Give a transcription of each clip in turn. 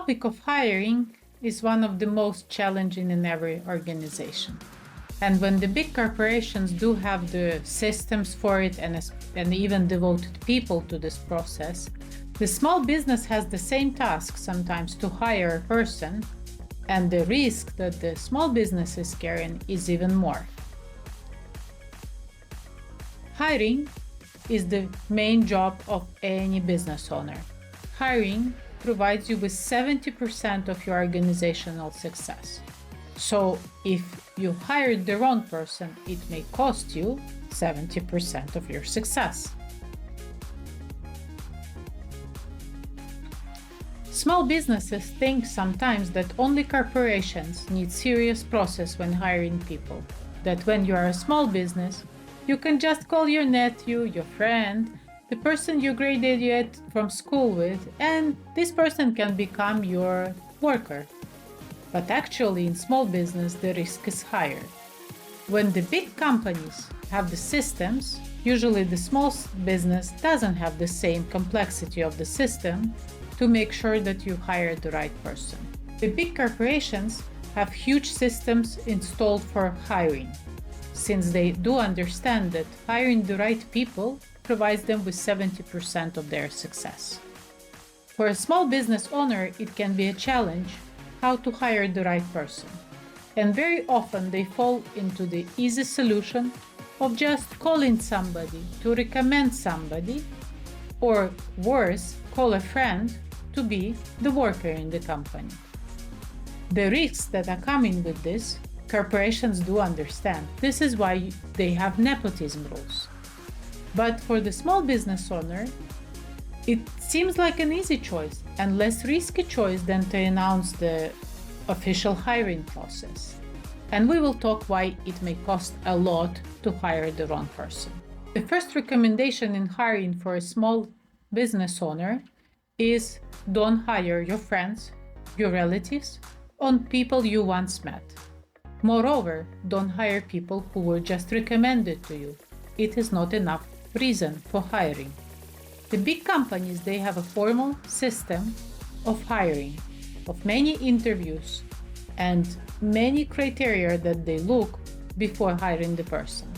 topic of hiring is one of the most challenging in every organization. And when the big corporations do have the systems for it and even devoted people to this process, the small business has the same task sometimes to hire a person, and the risk that the small business is carrying is even more. Hiring is the main job of any business owner. Hiring provides you with 70% of your organizational success. So if you hired the wrong person, it may cost you 70% of your success. Small businesses think sometimes that only corporations need serious process when hiring people. That when you are a small business, you can just call your nephew, your friend, the person you graduated from school with, and this person can become your worker. But actually, in small business, the risk is higher. When the big companies have the systems, usually the small business doesn't have the same complexity of the system to make sure that you hire the right person. The big corporations have huge systems installed for hiring, since they do understand that hiring the right people provides them with 70% of their success. For a small business owner, it can be a challenge how to hire the right person. And very often they fall into the easy solution of just calling somebody to recommend somebody, or worse, call a friend to be the worker in the company. The risks that are coming with this, corporations do understand. This is why they have nepotism rules. But for the small business owner, it seems like an easy choice and less risky choice than to announce the official hiring process. And we will talk why it may cost a lot to hire the wrong person. The first recommendation in hiring for a small business owner is don't hire your friends, your relatives, or people you once met. Moreover, don't hire people who were just recommended to you. It is not enough reason for hiring. The big companies, they have a formal system of hiring, of many interviews and many criteria that they look before hiring the person.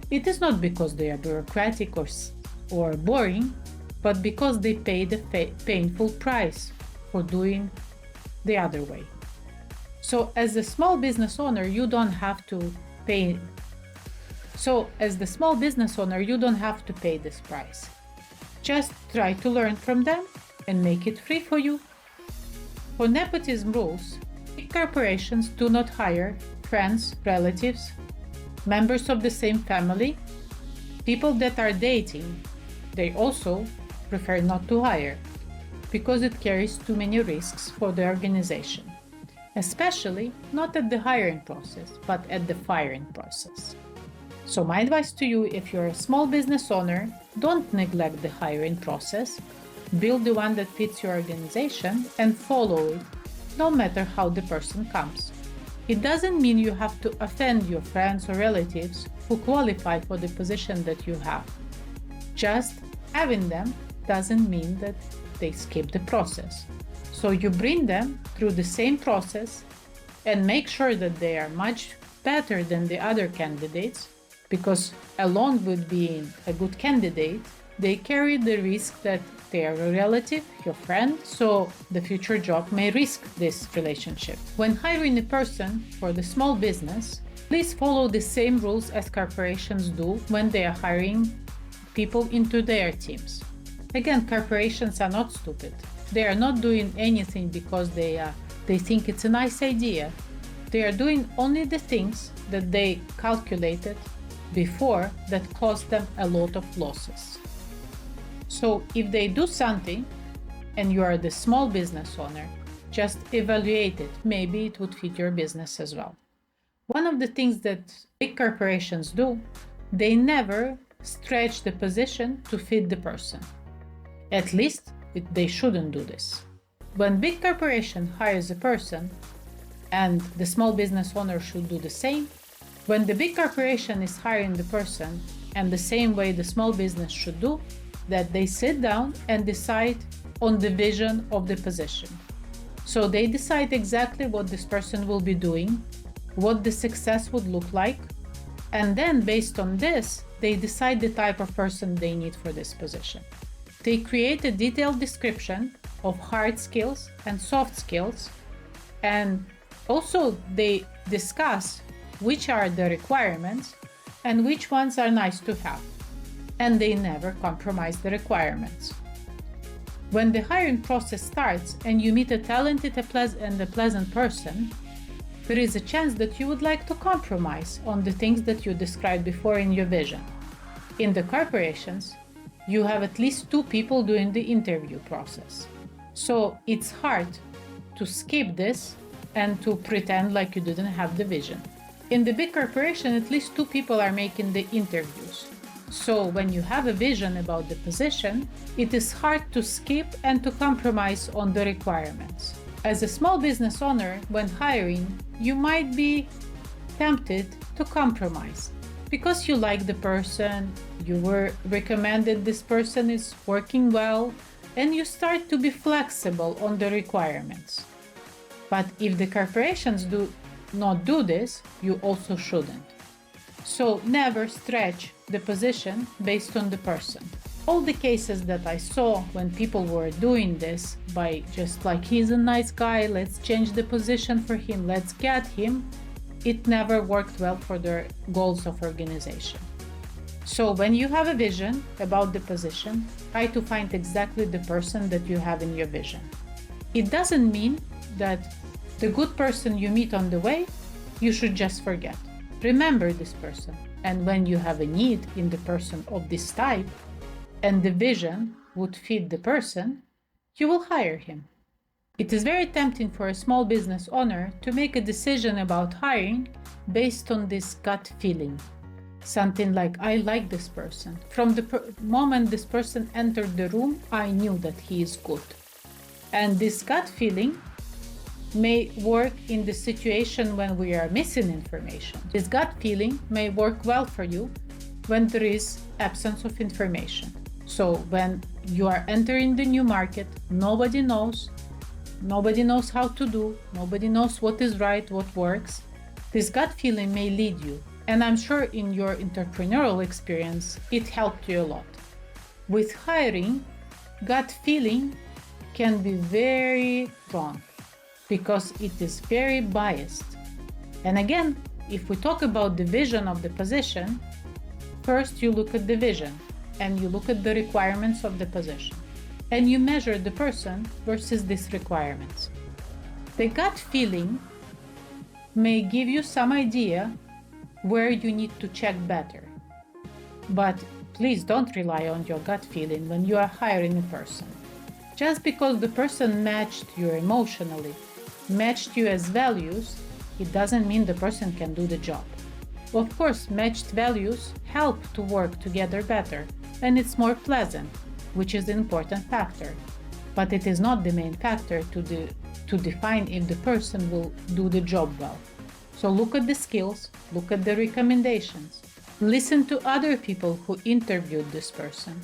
It is not because they are bureaucratic or boring, but because they pay the painful price for doing the other way. So as a small business owner, you don't have to pay this price. Just try to learn from them and make it free for you. For nepotism rules, big corporations do not hire friends, relatives, members of the same family, people that are dating. They also prefer not to hire because it carries too many risks for the organization, especially not at the hiring process, but at the firing process. So my advice to you, if you're a small business owner, don't neglect the hiring process. Build the one that fits your organization and follow it, no matter how the person comes. It doesn't mean you have to offend your friends or relatives who qualify for the position that you have. Just having them doesn't mean that they skip the process. So you bring them through the same process and make sure that they are much better than the other candidates, because along with being a good candidate, they carry the risk that they are a relative, your friend, so the future job may risk this relationship. When hiring a person for the small business, please follow the same rules as corporations do when they are hiring people into their teams. Again, corporations are not stupid. They are not doing anything because they think it's a nice idea. They are doing only the things that they calculated before that caused them a lot of losses. So if they do something and you are the small business owner, just evaluate it. Maybe it would fit your business as well. One of the things that big corporations do, they never stretch the position to fit the person. At least they shouldn't do this. When big corporation hires a person, and the small business owner should do the same, when the big corporation is hiring the person, and the same way the small business should do, that they sit down and decide on the vision of the position. So they decide exactly what this person will be doing, what the success would look like, and then based on this, they decide the type of person they need for this position. They create a detailed description of hard skills and soft skills, and also they discuss which are the requirements and which ones are nice to have, and they never compromise the requirements. When the hiring process starts and you meet a talented and a pleasant person, there is a chance that you would like to compromise on the things that you described before in your vision. In the corporations, you have at least 2 people doing the interview process. So it's hard to skip this and to pretend like you didn't have the vision. In the big corporation, at least 2 people are making the interviews. So when you have a vision about the position, it is hard to skip and to compromise on the requirements. As a small business owner, when hiring, you might be tempted to compromise because you like the person, you were recommended this person is working well, and you start to be flexible on the requirements. But if the corporations do not do this, you also shouldn't. So never stretch the position based on the person. All the cases that I saw when people were doing this by just like, he's a nice guy, let's change the position for him, let's get him, it never worked well for the goals of organization. So when you have a vision about the position, try to find exactly the person that you have in your vision. It doesn't mean that the good person you meet on the way, you should just forget. Remember this person, and when you have a need in the person of this type, and the vision would fit the person, you will hire him. It is very tempting for a small business owner to make a decision about hiring based on this gut feeling. Something like, I like this person. From the moment this person entered the room, I knew that he is good. And this gut feeling may work in the situation when we are missing information. This gut feeling may work well for you when there is absence of information. So when you are entering the new market, nobody knows how to do, nobody knows what is right, what works. This gut feeling may lead you. And I'm sure in your entrepreneurial experience, it helped you a lot. With hiring, gut feeling can be very wrong because it is very biased. And again, if we talk about the vision of the position, first you look at the vision and you look at the requirements of the position and you measure the person versus these requirements. The gut feeling may give you some idea where you need to check better. But please don't rely on your gut feeling when you are hiring a person. Just because the person matched you emotionally, matched you as values, it doesn't mean the person can do the job. Of course, matched values help to work together better, and it's more pleasant, which is an important factor. But it is not the main factor to define if the person will do the job well. So look at the skills, look at the recommendations, listen to other people who interviewed this person.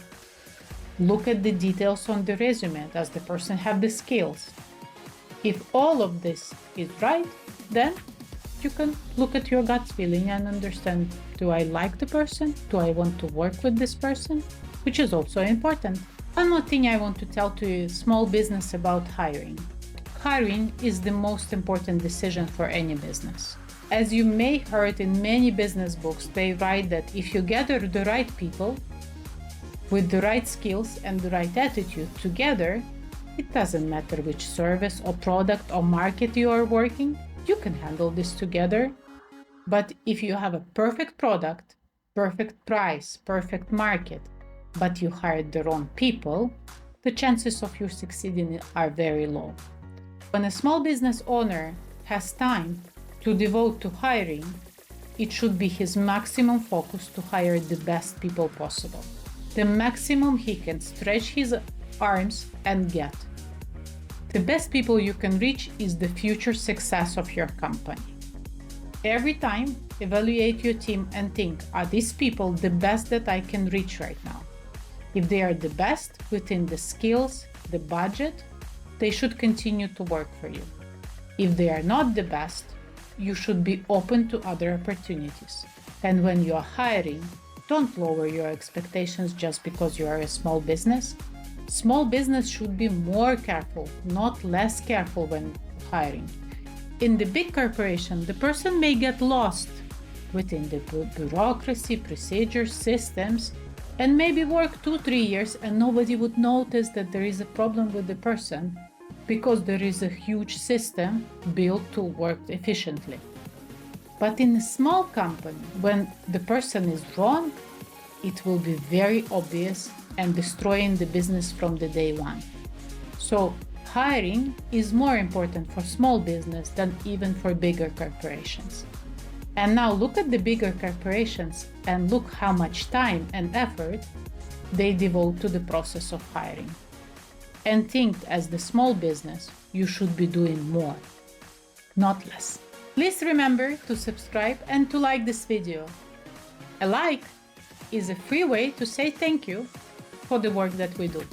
Look at the details on the resume. Does the person have the skills? If all of this is right, then you can look at your gut feeling and understand, do I like the person? Do I want to work with this person? Which is also important. One more thing I want to tell to you, small business, about hiring. Hiring is the most important decision for any business. As you may heard in many business books, they write that if you gather the right people with the right skills and the right attitude together, it doesn't matter which service or product or market you are working, you can handle this together. But if you have a perfect product, perfect price, perfect market, but you hired the wrong people, the chances of you succeeding are very low. When a small business owner has time to devote to hiring, it should be his maximum focus to hire the best people possible. The maximum he can stretch his arms and get. The best people you can reach is the future success of your company. Every time, evaluate your team and think, are these people the best that I can reach right now? If they are the best within the skills, the budget, they should continue to work for you. If they are not the best, you should be open to other opportunities. And when you are hiring, don't lower your expectations just because you are a small business. Small business should be more careful, not less careful when hiring. In the big corporation, the person may get lost within the bureaucracy, procedures, systems, and maybe work 2-3 years and nobody would notice that there is a problem with the person because there is a huge system built to work efficiently. But in a small company, when the person is wrong, it will be very obvious and destroying the business from the day one. So hiring is more important for small business than even for bigger corporations. And now look at the bigger corporations and look how much time and effort they devote to the process of hiring. And think, as the small business, you should be doing more, not less. Please remember to subscribe and to like this video. A like is a free way to say thank you for the work that we do.